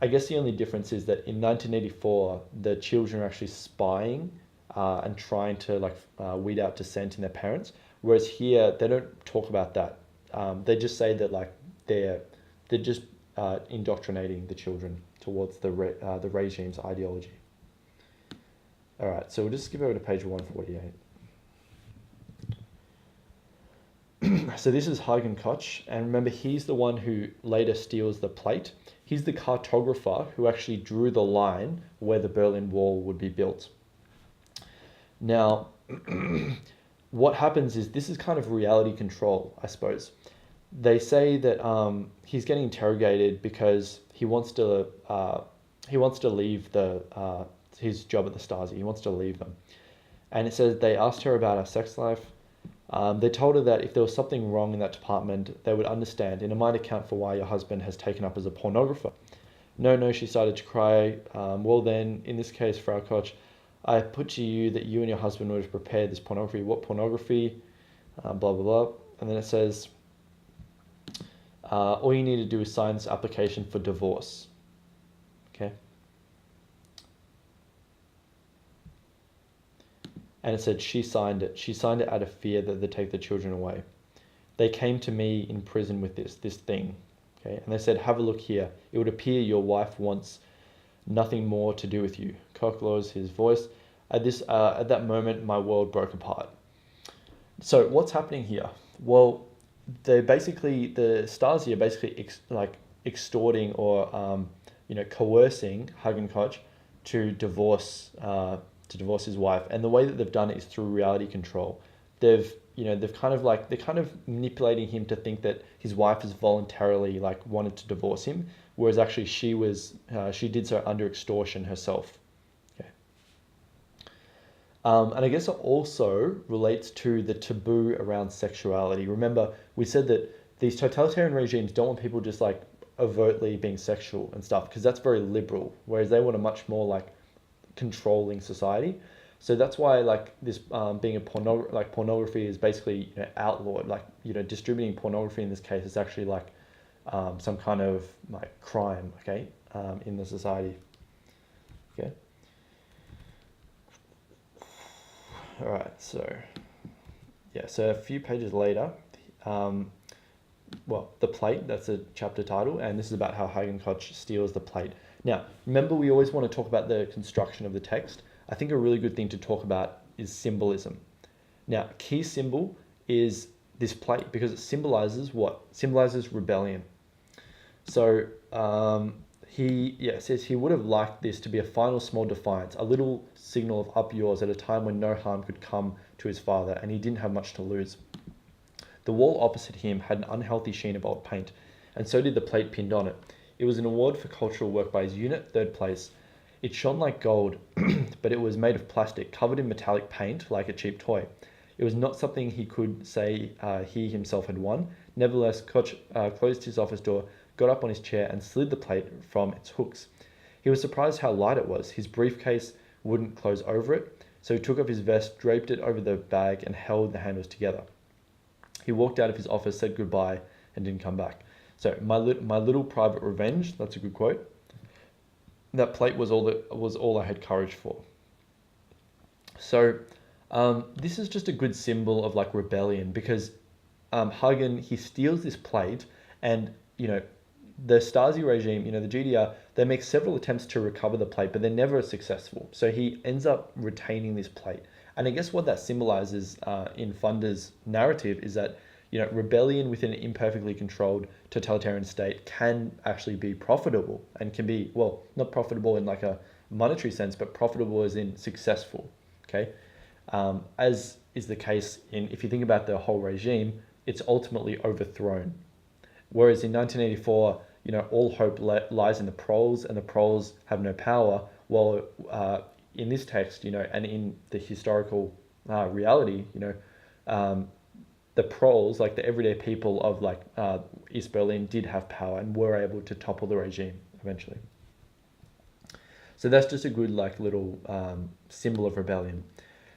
I guess the only difference is that in 1984, the children are actually spying and trying to weed out dissent in their parents, whereas here they don't talk about that. They just say that like they're just indoctrinating the children towards the regime's ideology. All right, so we'll just skip over to page 148. So this is Hagen Koch, and remember he's the one who later steals the plate. He's the cartographer who actually drew the line where the Berlin Wall would be built. Now, what happens is this is kind of reality control, I suppose. They say that he's getting interrogated because he wants to leave his job at the Stasi. He wants to leave them, and it says they asked her about her sex life. They told her that if there was something wrong in that department, they would understand, and it might account for why your husband has taken up as a pornographer. No, she started to cry. Well then, in this case, Frau Koch, I put to you that you and your husband would have prepared this pornography. What pornography? Blah, blah, blah. And then it says, all you need to do is sign this application for divorce. Okay? And it said she signed it. She signed it out of fear that they'd take the children away. They came to me in prison with this thing. Okay? And they said, have a look here. It would appear your wife wants nothing more to do with you. Koch lowers his voice. At that moment, my world broke apart. So what's happening here? Well, the Stasi are basically extorting or coercing Hagen Koch to divorce his wife, and the way that they've done it is through reality control. They're kind of manipulating him to think that his wife has voluntarily wanted to divorce him, whereas actually she did so under extortion herself. Okay. And I guess it also relates to the taboo around sexuality. Remember, we said that these totalitarian regimes don't want people just overtly being sexual and stuff, because that's very liberal, whereas they want a much more controlling society. So that's why this being a pornography is basically outlawed. Distributing pornography in this case is actually some kind of crime, okay, in the society. Okay. All right. So a few pages later, the plate. That's a chapter title, and this is about how Hagen Koch steals the plate. Now, remember, we always want to talk about the construction of the text. I think a really good thing to talk about is symbolism. Now, key symbol is this plate because it symbolizes what? Symbolizes rebellion. So says he would have liked this to be a final small defiance, a little signal of up yours at a time when no harm could come to his father, and he didn't have much to lose. The wall opposite him had an unhealthy sheen of old paint, and so did the plate pinned on it. It was an award for cultural work by his unit, third place. It shone like gold, but it was made of plastic, covered in metallic paint, like a cheap toy. It was not something he could say he himself had won. Nevertheless, Koch closed his office door, got up on his chair, and slid the plate from its hooks. He was surprised how light it was. His briefcase wouldn't close over it, so he took off his vest, draped it over the bag, and held the handles together. He walked out of his office, said goodbye, and didn't come back. So my little private revenge. That's a good quote. That plate was all I had courage for. So this is just a good symbol of like rebellion, because Hagen, he steals this plate, and the Stasi regime, the GDR, they make several attempts to recover the plate, but they're never successful. So he ends up retaining this plate. And I guess what that symbolizes in Funder's narrative is that rebellion within an imperfectly controlled totalitarian state can actually be profitable, and can be, well, not profitable in like a monetary sense, but profitable as in successful. Okay, as is the case if you think about the whole regime, it's ultimately overthrown. Whereas in 1984, all hope lies in the proles, and the proles have no power. Well, in this text, and in the historical reality, the proles, like the everyday people of East Berlin, did have power and were able to topple the regime eventually. So that's just a good little symbol of rebellion.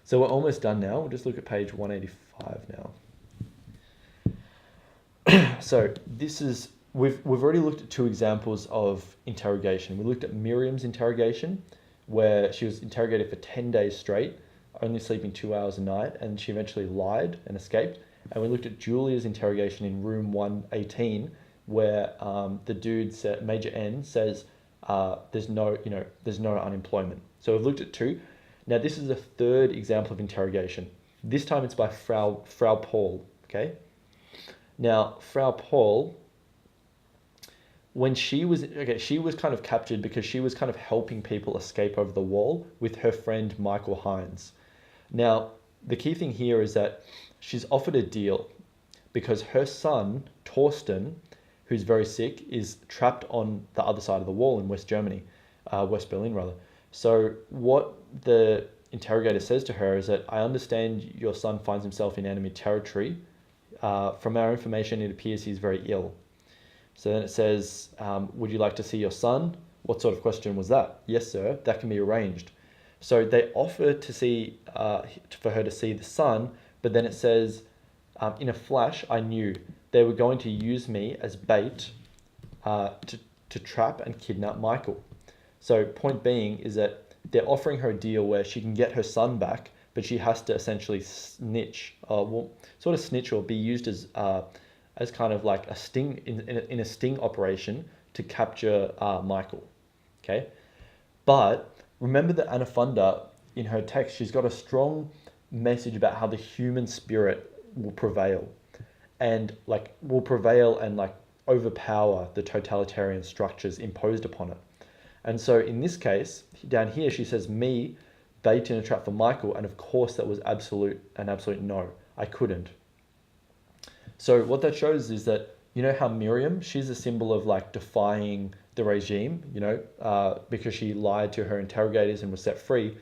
So we're almost done now. We'll just look at page 185 now. So this is, we've already looked at two examples of interrogation. We looked at Miriam's interrogation, where she was interrogated for 10 days straight, only sleeping 2 hours a night, and she eventually lied and escaped. And we looked at Julia's interrogation in room 118, where the dude Major N says there's no unemployment. So we've looked at two. Now this is a third example of interrogation. This time it's by Frau Paul. Okay. Now Frau Paul, when she was kind of captured because she was kind of helping people escape over the wall with her friend Michael Hines. Now the key thing here is that she's offered a deal because her son, Torsten, who's very sick, is trapped on the other side of the wall in West Berlin rather. So what the interrogator says to her is that, I understand your son finds himself in enemy territory. From our information, it appears he's very ill. So then it says, would you like to see your son? What sort of question was that? Yes, sir, that can be arranged. So they offer to see, for her to see the son, but then it says, in a flash, I knew they were going to use me as bait to trap and kidnap Michael. So point being is that they're offering her a deal where she can get her son back, but she has to essentially snitch, or be used as kind of like a sting in a sting operation to capture Michael. Okay, but remember that Anna Funder, in her text, she's got a strong message about how the human spirit will prevail and overpower the totalitarian structures imposed upon it. And so in this case, down here, she says, me bait in a trap for Michael, and of course that was an absolute no. I couldn't. So what that shows is that, how Miriam, she's a symbol of defying the regime, because she lied to her interrogators and was set free.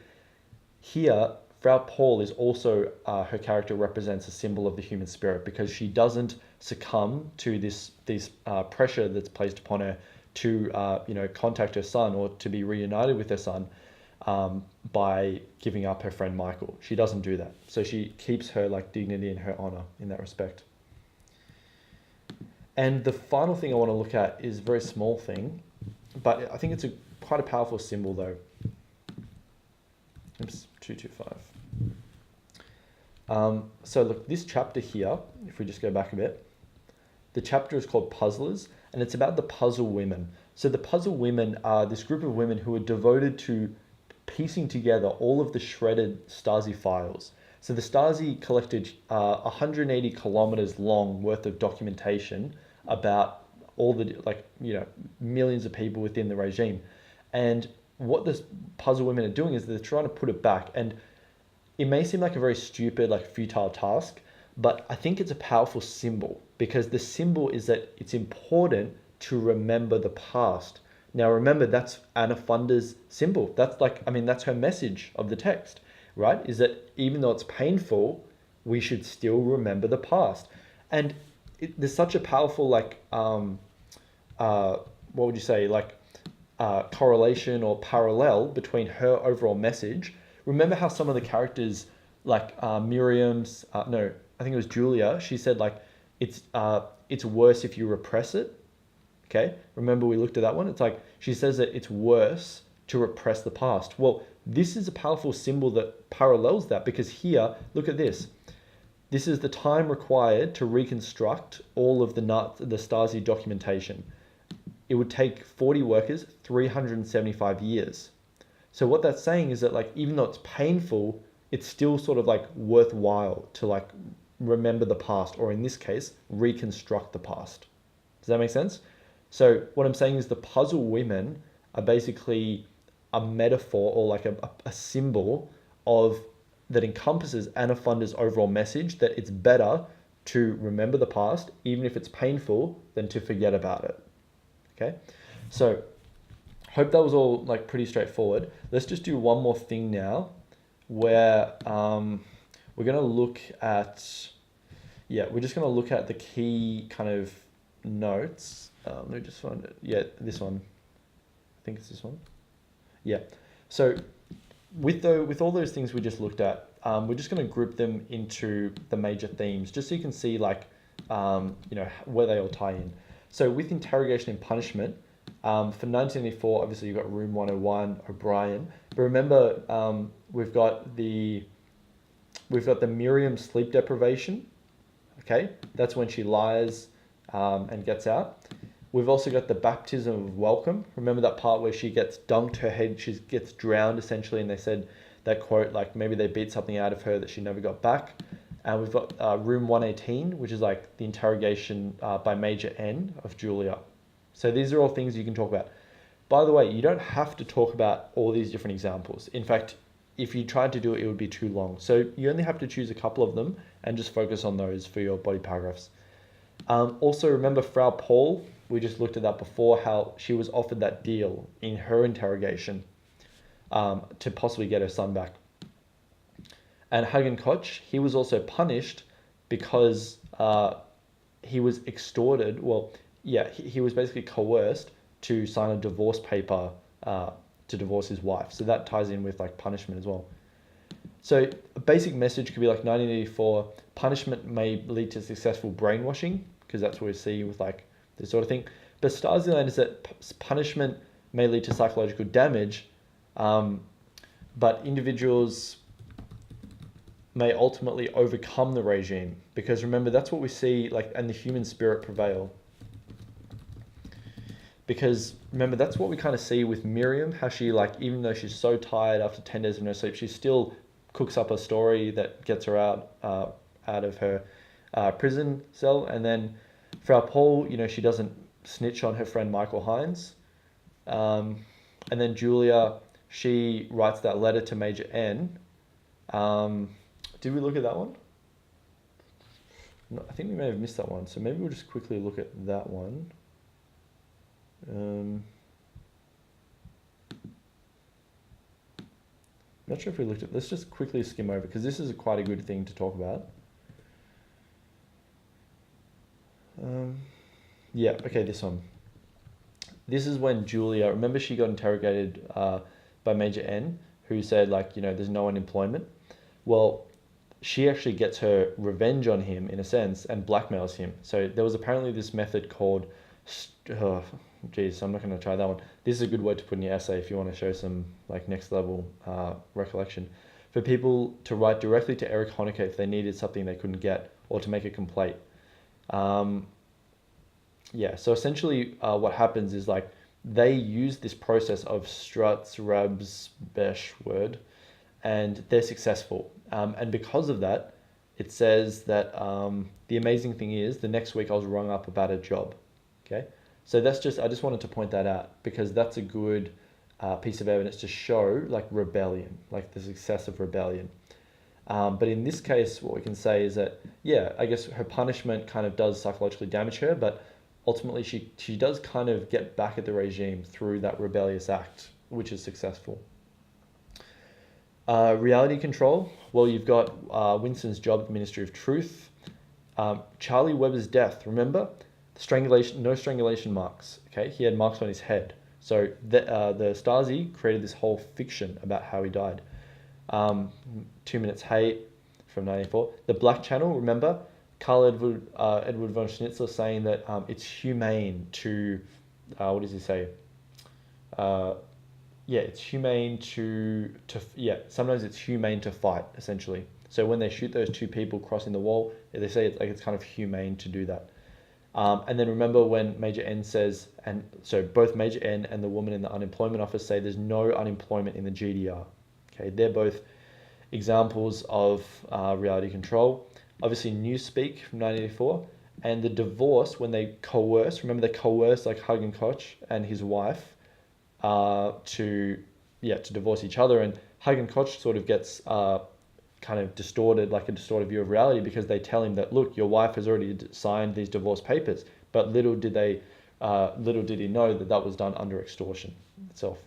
Here, Frau Paul is also, her character represents a symbol of the human spirit, because she doesn't succumb to this pressure that's placed upon her to contact her son or to be reunited with her son by giving up her friend Michael. She doesn't do that. So she keeps her dignity and her honor in that respect. And the final thing I want to look at is a very small thing, but I think it's quite a powerful symbol though. Oops, 225. So look, this chapter here, if we just go back a bit, the chapter is called Puzzlers, and it's about the puzzle women. So the puzzle women are this group of women who are devoted to piecing together all of the shredded Stasi files. So the Stasi collected 180 kilometers long worth of documentation about all the millions of people within the regime. And what the puzzle women are doing is they're trying to put it back. And it may seem like a very stupid, like futile task, but I think it's a powerful symbol, because the symbol is that it's important to remember the past. Now, remember, that's Anna Funder's symbol. That's her message of the text, right? Is that even though it's painful, we should still remember the past. And there's such a powerful, what would you say, correlation or parallel between her overall message. Remember how some of the characters, Miriam's, no, I think it was Julia, she said, it's worse if you repress it. Okay, remember we looked at that one? It's like, she says that it's worse to repress the past. Well, this is a powerful symbol that parallels that, because here, look at this. This is the time required to reconstruct all of the Stasi documentation. It would take 40 workers 375 years. So what that's saying is that even though it's painful, it's still sort of worthwhile to remember the past, or in this case, reconstruct the past. Does that make sense? So what I'm saying is the puzzle women are basically a metaphor, or a symbol of that encompasses Anna Funder's overall message, that it's better to remember the past, even if it's painful, than to forget about it. Okay, so hope that was all pretty straightforward. Let's just do one more thing now, where we're gonna look at, we're just gonna look at the key kind of notes. Let me just find it. Yeah, this one. I think it's this one. Yeah. So with all those things we just looked at, we're just going to group them into the major themes, just so you can see where they all tie in. So with interrogation and punishment, for 1984, obviously you've got Room 101, O'Brien. But remember, we've got the Miriam sleep deprivation. Okay, that's when she lies and gets out. We've also got the baptism of welcome. Remember that part where she gets dunked, her head, she gets drowned essentially, and they said that quote, maybe they beat something out of her that she never got back. And we've got Room 118, which is the interrogation by Major N of Julia. So these are all things you can talk about. By the way, you don't have to talk about all these different examples. In fact, if you tried to do it, it would be too long. So you only have to choose a couple of them and just focus on those for your body paragraphs. Also, remember Frau Paul. We just looked at that before, how she was offered that deal in her interrogation to possibly get her son back. And Hagen Koch, he was also punished because he was extorted. Well, he was basically coerced to sign a divorce paper to divorce his wife. So that ties in with punishment as well. So a basic message could be 1984, punishment may lead to successful brainwashing, because that's what we see with this sort of thing. But Stasi-Land is that punishment may lead to psychological damage, but individuals may ultimately overcome the regime, because remember, that's what we see, and the human spirit prevail. Because remember, that's what we kind of see with Miriam, how she even though she's so tired after 10 days of no sleep, she still cooks up a story that gets her out of her prison cell. And then Frau Paul, she doesn't snitch on her friend Michael Hines. And then Julia, she writes that letter to Major N. Did we look at that one? No, I think we may have missed that one. So maybe we'll just quickly look at that one. Not sure if we looked at. Let's just quickly skim over, because this is quite a good thing to talk about. Okay, this one. This is when Julia, remember she got interrogated by Major N, who said there's no unemployment. Well, she actually gets her revenge on him in a sense and blackmails him. So there was apparently this method called, I'm not going to try that one. This is a good word to put in your essay if you want to show some next level recollection. For people to write directly to Erich Honecker if they needed something they couldn't get, or to make a complaint. So essentially what happens is they use this process of Struts, Rabs, Besh word, and they're successful. And because of that, it says that the amazing thing is the next week I was rung up about a job. Okay. So I just wanted to point that out because that's a good piece of evidence to show like rebellion, like the success of rebellion. But in this case, what we can say is that, yeah, I guess her punishment kind of does psychologically damage her, but ultimately she does kind of get back at the regime through that rebellious act, which is successful. Reality control. Well, you've got Winston's job at the Ministry of Truth. Charlie Webber's death, remember? Strangulation, no strangulation marks. Okay, he had marks on his head. So the Stasi created this whole fiction about how he died. 2 Minutes Hate from 1984. The Black Channel, remember? Karl Edward von Schnitzler saying that it's humane to, what does he say? Yeah, it's humane sometimes it's humane to fight, essentially. So when they shoot those two people crossing the wall, they say it's kind of humane to do that. And then remember when Major N says, and so both Major N and the woman in the unemployment office say there's no unemployment in the GDR. Okay, they're both examples of reality control. Obviously, Newspeak from 1984, and the divorce when they coerce. Remember they coerced like Hagen Koch and his wife to divorce each other, and Hagen Koch sort of gets kind of distorted, like a distorted view of reality, because they tell him that, look, your wife has already signed these divorce papers, but little did he know that was done under extortion itself.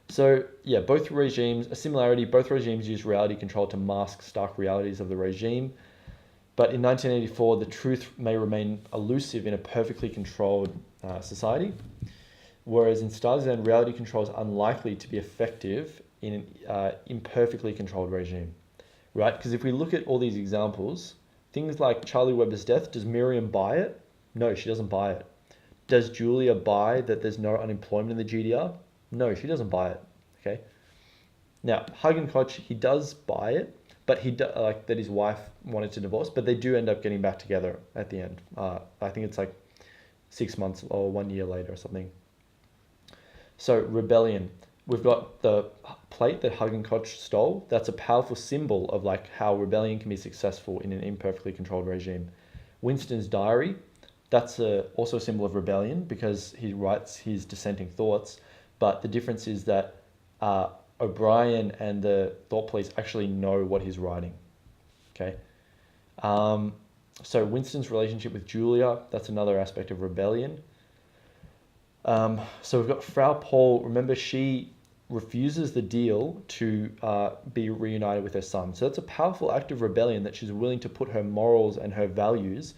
So yeah, both regimes use reality control to mask stark realities of the regime. But in 1984, the truth may remain elusive in a perfectly controlled society, whereas in Stasi, reality control is unlikely to be effective in an imperfectly controlled regime, right? Because if we look at all these examples, things like Charlie Webber's death, does Miriam buy it? No, she doesn't buy it. Does Julia buy that there's no unemployment in the GDR? No, she doesn't buy it. Okay. Now, Hagen Koch, he does buy it, but like that his wife wanted to divorce, but they do end up getting back together at the end. I think it's like 6 months or 1 year later or something. So rebellion. We've got the plate that Hagen Koch stole. That's a powerful symbol of like how rebellion can be successful in an imperfectly controlled regime. Winston's diary. That's also a symbol of rebellion because he writes his dissenting thoughts. But the difference is that O'Brien and the thought police actually know what he's writing. Okay. So Winston's relationship with Julia, that's another aspect of rebellion. So we've got Frau Paul. Remember, she refuses the deal to be reunited with her son. So that's a powerful act of rebellion, that she's willing to put her morals and her values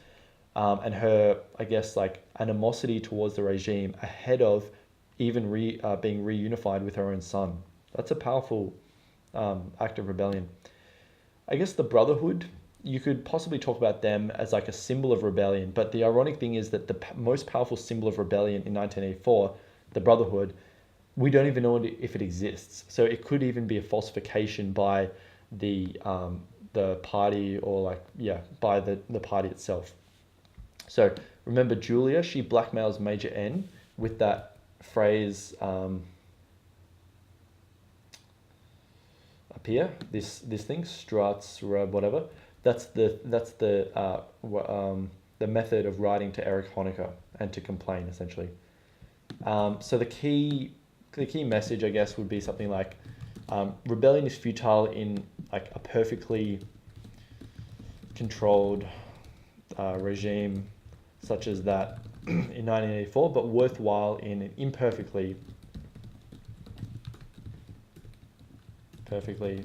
and her, I guess, like animosity towards the regime ahead of even being reunified with her own son. That's a powerful act of rebellion. I guess the Brotherhood, you could possibly talk about them as like a symbol of rebellion, but the ironic thing is that the most powerful symbol of rebellion in 1984, the Brotherhood, we don't even know if it exists. So it could even be a falsification by the party, or by the party itself. So remember Julia, she blackmails Major N with that phrase up here, this thing, Strats, whatever. That's the method of writing to Erich Honecker and to complain, essentially. So the key message, I guess, would be something like rebellion is futile in like a perfectly controlled regime such as that in 1984, but worthwhile in an imperfectly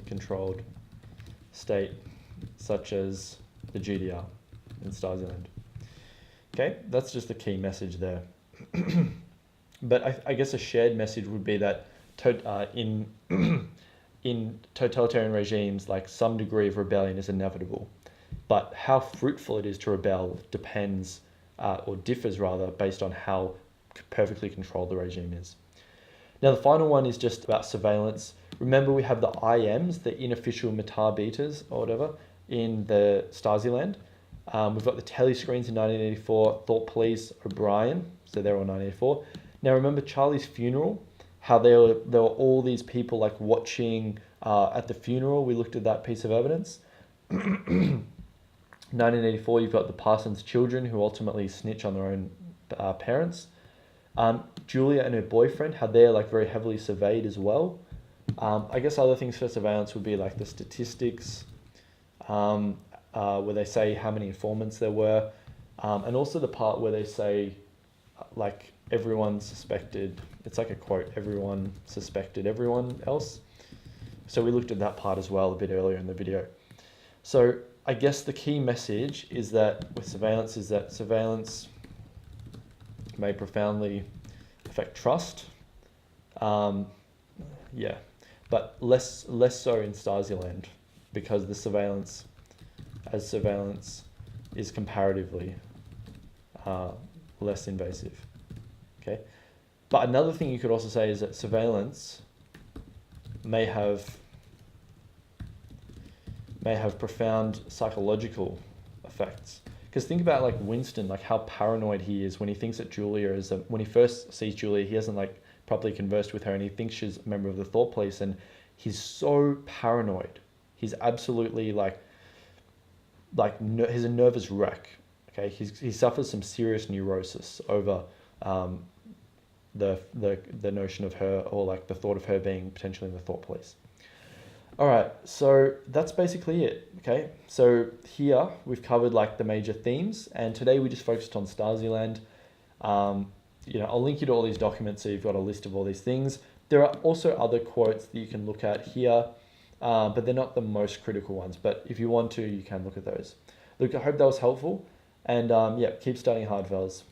controlled state such as the GDR in Stasi-Land. Okay, that's just the key message there. But I guess a shared message would be that in totalitarian regimes, like some degree of rebellion is inevitable, but how fruitful it is to rebel depends, or differs rather, based on how perfectly controlled the regime is. Now the final one is just about surveillance. Remember, we have the IMs, the unofficial Metarbieter or whatever, in the Stasi-Land. We've got the telescreens in 1984, Thought Police, O'Brien, so they're all 1984. Now remember Charlie's funeral, how there were all these people like watching at the funeral. We looked at that piece of evidence. 1984, you've got the Parsons children who ultimately snitch on their own parents. Julia and her boyfriend, how they're like very heavily surveyed as well. I guess other things for surveillance would be like the statistics, where they say how many informants there were, and also the part where they say like everyone suspected, it's like a quote, everyone suspected everyone else. So we looked at that part as well a bit earlier in the video. So I guess the key message is that with surveillance is that surveillance may profoundly affect trust. Yeah, but less so in Stasiland, because the surveillance is comparatively less invasive. Okay, but another thing you could also say is that surveillance may have profound psychological effects. Because think about like Winston, like how paranoid he is when he thinks that Julia is when he first sees Julia, he hasn't like properly conversed with her, and he thinks she's a member of the Thought Police, and he's so paranoid. He's absolutely he's a nervous wreck. Okay, he suffers some serious neurosis over the notion of her, or like the thought of her being potentially in the Thought Police. All right, so that's basically it. Okay, so here we've covered like the major themes, and today we just focused on Stasiland. I'll link you to all these documents so you've got a list of all these things. There are also other quotes that you can look at here, but they're not the most critical ones. But if you want to, you can look at those. Look, I hope that was helpful, and keep studying hard, fellas.